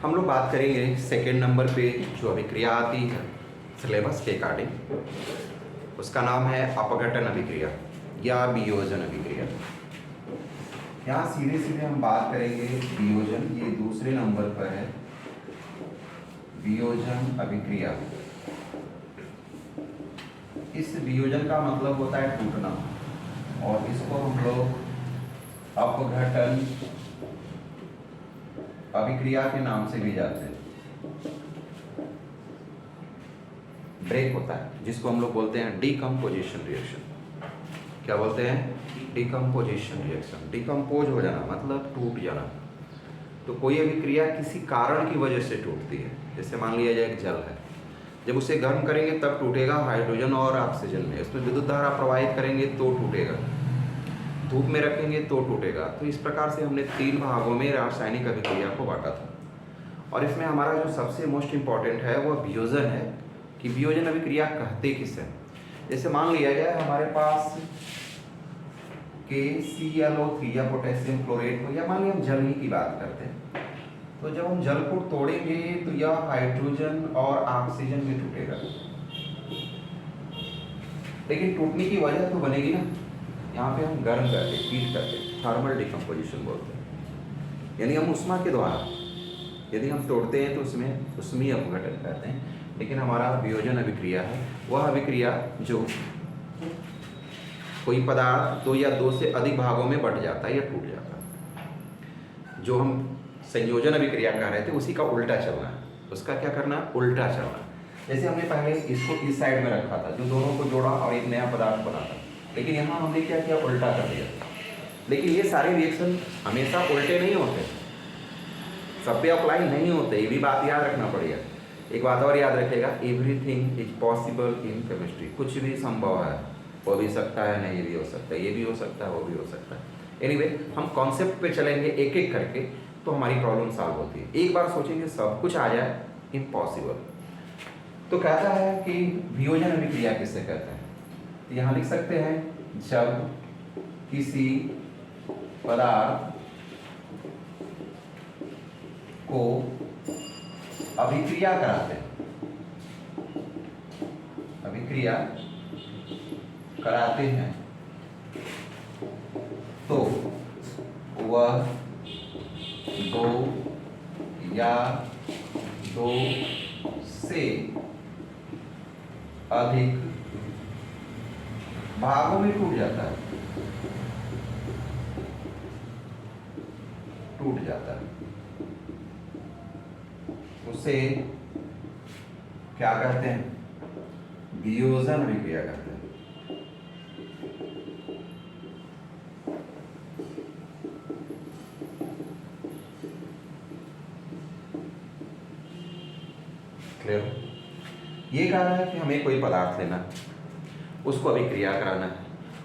हम लोग बात करेंगे सेकेंड नंबर पे जो अभिक्रिया आती है सिलेबस के अकॉर्डिंग, उसका नाम है अपघटन अभिक्रिया या वियोजन अभिक्रिया। यहाँ सीधे सीधे हम बात करेंगे वियोजन, ये दूसरे नंबर पर है वियोजन अभिक्रिया। इस वियोजन का मतलब होता है टूटना, और इसको हम लोग अपघटन अभिक्रिया के नाम से भी जानते हैं। ब्रेक होता है जिसको हम लोग बोलते हैं डीकम्पोजिशन रिएक्शन। क्या बोलते हैं? Decomposition reaction. डीकम्पोज हो जाना मतलब टूट जाना। तो कोई अभिक्रिया किसी कारण की वजह से टूटती है। जैसे मान लिया जाए एक जल है, जब उसे गर्म करेंगे तब टूटेगा हाइड्रोजन और ऑक्सीजन में, इसमें विद्युत धारा प्रवाहित करेंगे तो टूटेगा, धूप में रखेंगे तो टूटेगा। तो इस प्रकार से हमने 3 भागों में रासायनिक अभिक्रिया को बांटा था, और इसमें हमारा जो सबसे मोस्ट इम्पॉर्टेंट है वह वियोजन है कि वियोजन अभिक्रिया कहते किसे। जैसे मान लिया जाए हमारे पास KClO3 या पोटेशियम क्लोरेट हो, या मान लिया हम जल ही की बात करते हैं, तो जब हम जल को तोड़ेंगे तो यह हाइड्रोजन और ऑक्सीजन में टूटेगा, लेकिन टूटने की वजह तो बनेगी ना। यहाँ पे हम गर्म करके हीट करके थर्मल डिकम्पोजिशन बोलते हैं, यानी हम उष्मा के द्वारा यदि हम तोड़ते हैं तो उसमें उष्मीय अपघटन कहते हैं। लेकिन हमारा वियोजन अभिक्रिया है वह अभिक्रिया जो कोई पदार्थ 2 या 2 से अधिक भागों में बंट जाता है या टूट जाता है। जो हम संयोजन अभिक्रिया कह रहे थे उसी का उल्टा चलना है, उसका क्या करना? उल्टा चलना। जैसे हमने पहले इसको इस साइड में रखा था, जो दोनों को जोड़ा और एक नया पदार्थ बना था, लेकिन यहाँ हमने क्या किया? उल्टा कर दिया। लेकिन ये सारे रिएक्शन हमेशा उल्टे नहीं होते, सब पे अप्लाई नहीं होते, ये भी बात याद रखना पड़ेगा। एक बात और याद रखेगा, everything is possible in chemistry. कुछ भी संभव है, हो भी सकता है, नहीं भी हो सकता है, ये भी हो सकता है, वो भी हो सकता है। एनीवे हम कॉन्सेप्ट पे चलेंगे एक एक करके, तो हमारी प्रॉब्लम सॉल्व होती है। एक बार सोचेंगे सब कुछ आ जाए, इम्पॉसिबल। तो कहता है कि वियोजन अभिक्रिया किसे कहते हैं? तो यहाँ लिख सकते हैं जब किसी पदार्थ को अभिक्रिया कराते हैं, अभिक्रिया कराते हैं तो वह 2 या 2 से अधिक भागों में टूट जाता है, टूट जाता है। उसे क्या कहते हैं? वियोजन अभिक्रिया कहते हैं। क्लियर? ये कहा है कि हमें कोई पदार्थ लेना है, उसको अभिक्रिया कराना है,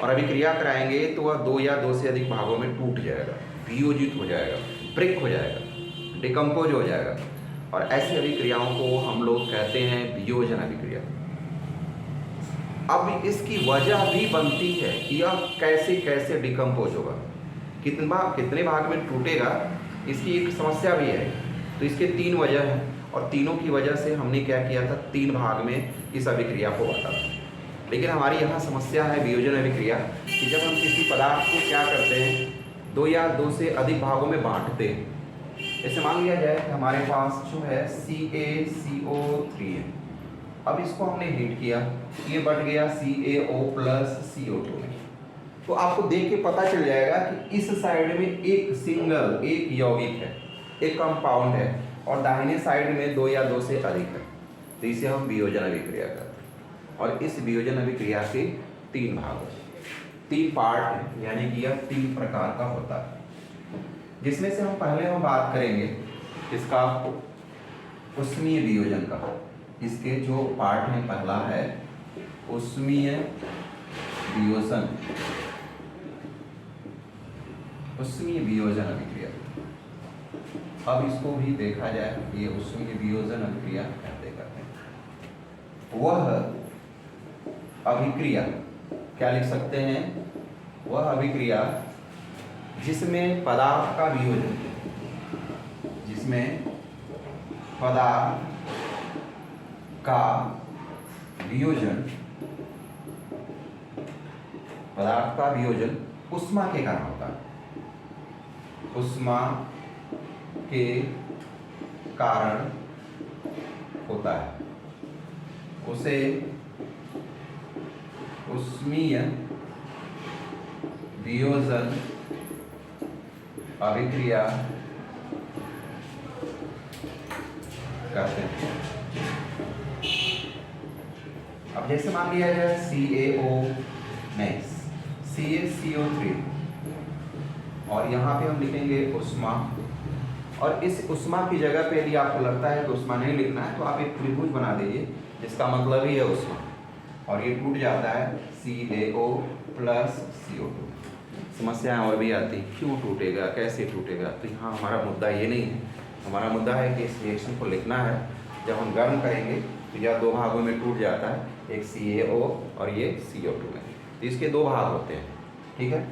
और अभिक्रिया कराएंगे तो वह 2 या 2 से अधिक भागों में टूट जाएगा, वियोजित हो जाएगा, ब्रेक हो जाएगा, डिकम्पोज हो जाएगा, और ऐसी अभिक्रियाओं को हम लोग कहते हैं वियोजन अभिक्रिया। अब इसकी वजह भी बनती है कि यह कैसे कैसे डिकम्पोज होगा, कितने भाग में टूटेगा, इसकी एक समस्या भी है। तो इसके 3 वजह हैं, और तीनों की वजह से हमने क्या किया था? 3 भाग में इस अभिक्रिया को बांटा था। लेकिन हमारी यहाँ समस्या है वियोजन अभिक्रिया कि जब हम किसी पदार्थ को क्या करते हैं? 2 या 2 से अधिक भागों में बांटते हैं। जैसे मान लिया जाए कि हमारे पास जो है CaCO3 है, अब इसको हमने हीट किया, ये बढ़ गया CaO प्लस CO2 में। तो आपको देख के पता चल जाएगा कि इस साइड में एक यौगिक है, एक कंपाउंड है, और दाहिने साइड में 2 या 2 से अधिक है। तो इसे हम वियोजन अभिक्रिया कहते हैं। और इस वियोजन अभिक्रिया के 3 भाग हैं, 3 पार्ट हैं, यानी कि यह 3 प्रकार का होता है। जिसमें से हम पहले बात करेंगे इसका उष्मीय वियोजन का। इसके जो पार्ट हैं, पहला है उष्मीय वियोजन, उष्मीय वियोजन अभिक्रिया। अब इसको भी देखा जाए, ये उष्मीय वियोजन अभिक्रिया कहते हैं। वह अभिक्रिया क्या लिख सकते हैं? वह अभिक्रिया जिसमें पदार्थ का वियोजन, जिसमें पदार्थ का वियोजन, पदार्थ का वियोजन ऊष्मा के कारण होता है, ऊष्मा के कारण होता है, उसे ऊष्मीय वियोजन अभिक्रिया करते हैं। अब जैसे मान लिया जाए CaCO3 और यहाँ पे हम लिखेंगे ऊष्मा, और इस ऊष्मा की जगह पे यदि आपको लगता है कि ऊष्मा नहीं लिखना है तो आप एक त्रिभुज बना दीजिए जिसका मतलब ही है ऊष्मा, और ये टूट जाता है CaO प्लस CO2। समस्याएं और भी आती, क्यों टूटेगा, कैसे टूटेगा, तो यहाँ हमारा मुद्दा ये नहीं है। हमारा मुद्दा है कि इस रिएक्शन को लिखना है, जब हम गर्म करेंगे तो यह दो भागों में टूट जाता है, एक CaO और ये CO2 में। तो इसके दो भाग होते हैं, ठीक है।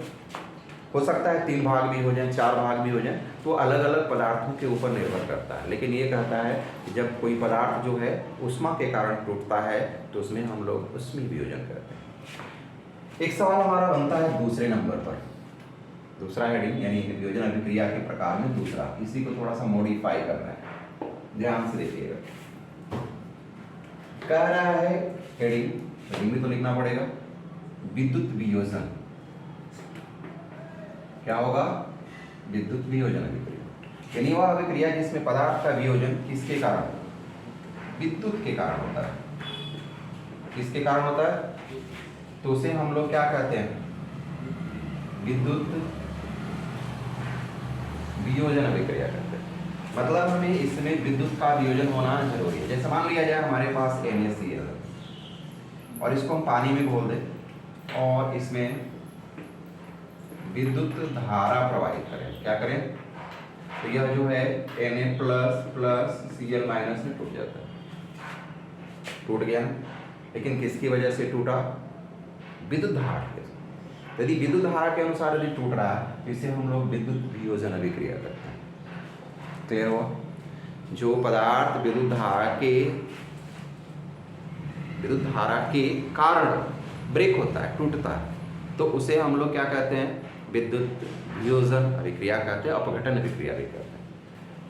हो सकता है 3 भाग भी हो जाएं, 4 भाग भी हो जाएं, तो अलग अलग पदार्थों के ऊपर निर्भर करता है। लेकिन ये कहता है कि जब कोई पदार्थ जो है ऊष्मा के कारण टूटता है तो उसमें हम लोग ऊष्मीय वियोजन करते हैं। एक सवाल हमारा बनता है दूसरे नंबर पर, दूसरा हेडिंग यानी वियोजन अभिक्रिया के प्रकार में दूसरा, इसी को थोड़ा सा मॉडिफाई करना है, ध्यान से देखिएगा। कह रहा है हेडिंग में तो लिखना पड़ेगा विद्युत वियोजन। क्या होगा? विद्युत वियोजन अभिक्रिया, यानी वह अभिक्रिया जिसमें पदार्थ का वियोजन किसके कारण? विद्युत के कारण होता है। किसके कारण होता है? तो उसे हम लोग क्या कहते हैं? विद्युत वियोजन अभिक्रिया कहते हैं। मतलब हमें इसमें विद्युत का वियोजन होना जरूरी है। जैसे मान लिया जाए हमारे पास NaCl है और इसको हम पानी में घोल दें और इसमें विद्युत धारा प्रवाहित करें। क्या करें? तो यह जो है Na प्लस Cl माइनस में टूट जाता है, टूट गया। लेकिन किसकी वजह से टूटा? विद्युत धारा की वजह से। यदि विद्युत धारा के अनुसार यदि टूट रहा है तो इसे हम लोग विद्युत वियोजन अभिक्रिया करते हैं। क्लियर हुआ? जो पदार्थ विद्युत धारा के कारण ब्रेक होता है, टूटता है, तो उसे हम लोग क्या कहते हैं? विद्युत वियोजन अभिक्रिया कहते हैं, अपघटन अभिक्रिया भी कहते हैं।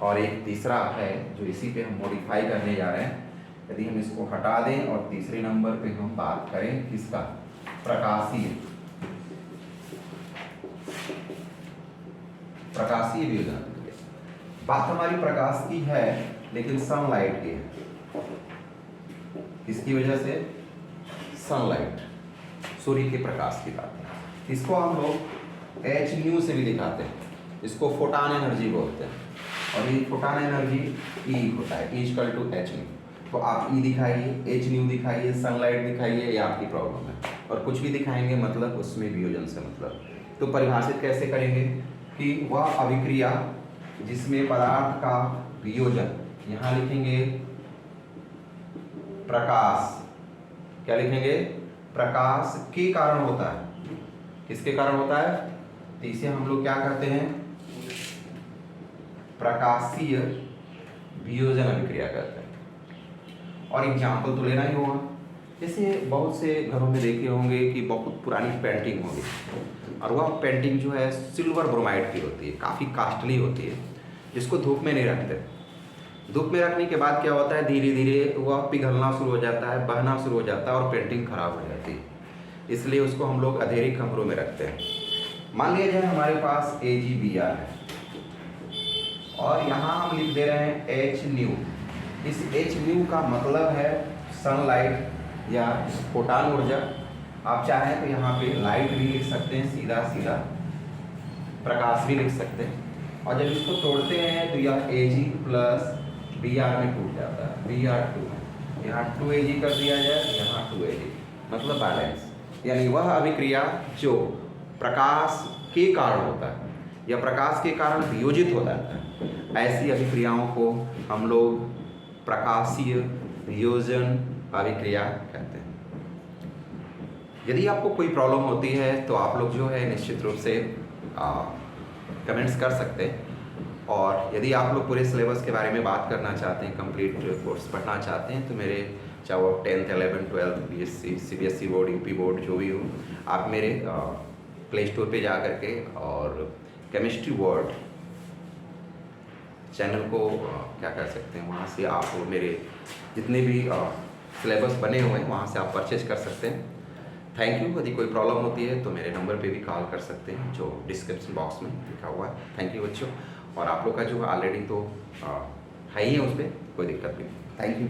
और एक तीसरा है जो इसी पे हम मॉडिफाई करने जा रहे हैं। यदि हम इसको हटा दें और तीसरे नंबर पे हम बात करें किसका? प्रकाशीय वियोजन अभिक्रिया। बात हमारी प्रकाश की है लेकिन सनलाइट की है। किसकी वजह से? सनलाइट, सूर्य के प्रकाश की बात है। इसको हम लोग Hν से भी दिखाते हैं, इसको फोटान एनर्जी बोलते हैं। और ये फोटान एनर्जी E होता है, E=Hν। तो आप E दिखाइए, Hν दिखाइए, सनलाइट दिखाइए, ये आपकी प्रॉब्लम है। और कुछ भी दिखाएंगे मतलब उसमें वियोजन से मतलब। तो परिभाषित कैसे करेंगे कि वह अभिक्रिया जिसमें पदार्थ का वियोजन, यहाँ लिखेंगे प्रकाश। क्या लिखेंगे? प्रकाश के कारण होता है। किसके कारण होता है? तो इसे हम लोग क्या कहते हैं? प्रकाशीय वियोजन अभिक्रिया कहते हैं। और एग्जाम्पल तो लेना ही होगा। जैसे बहुत से घरों में देखे होंगे कि बहुत पुरानी पेंटिंग होगी और वह पेंटिंग जो है सिल्वर ब्रोमाइड की होती है, काफ़ी कॉस्टली होती है, जिसको धूप में नहीं रखते। धूप में रखने के बाद क्या होता है? धीरे धीरे वह पिघलना शुरू हो जाता है, बहना शुरू हो जाता है और पेंटिंग खराब हो जाती है। इसलिए उसको हम लोग अंधेरे कमरों में रखते हैं। मान लिया जाए हमारे पास AgBr है और यहाँ हम लिख दे रहे हैं Hν। इस Hν का मतलब है सनलाइट या फोटान ऊर्जा। आप चाहें तो यहाँ पे लाइट भी लिख सकते हैं, सीधा सीधा प्रकाश भी लिख सकते हैं। और जब इसको तोड़ते हैं तो यह Ag प्लस Br में टूट जाता है, Br2। यहाँ 2Ag कर दिया जाए, यहाँ 2Ag, मतलब बैलेंस। यानी वह अभिक्रिया जो प्रकाश के कारण होता है या प्रकाश के कारण वियोजित हो जाता है, ऐसी अभिक्रियाओं को हम लोग प्रकाशीय वियोजन अभिक्रिया कहते हैं। यदि आपको कोई प्रॉब्लम होती है तो आप लोग जो है निश्चित रूप से कमेंट्स कर सकते हैं और यदि आप लोग पूरे सिलेबस के बारे में बात करना चाहते हैं, कंप्लीट कोर्स पढ़ना चाहते हैं, तो मेरे चाहे वो 10th 11th 12th BSc CBSE board UP board जो भी हो, आप मेरे प्ले स्टोर पे जा करके और केमिस्ट्री वर्ल्ड चैनल को क्या कर सकते हैं, वहाँ से आप मेरे जितने भी सिलेबस बने हुए हैं वहाँ से आप परचेज कर सकते हैं। Thank you. यदि कोई प्रॉब्लम होती है तो मेरे नंबर पे भी कॉल कर सकते हैं जो डिस्क्रिप्शन बॉक्स में लिखा हुआ है। थैंक यू बच्चों। और आप लोग का जो ऑलरेडी तो है ही है, उस पर कोई दिक्कत नहीं। Thank you.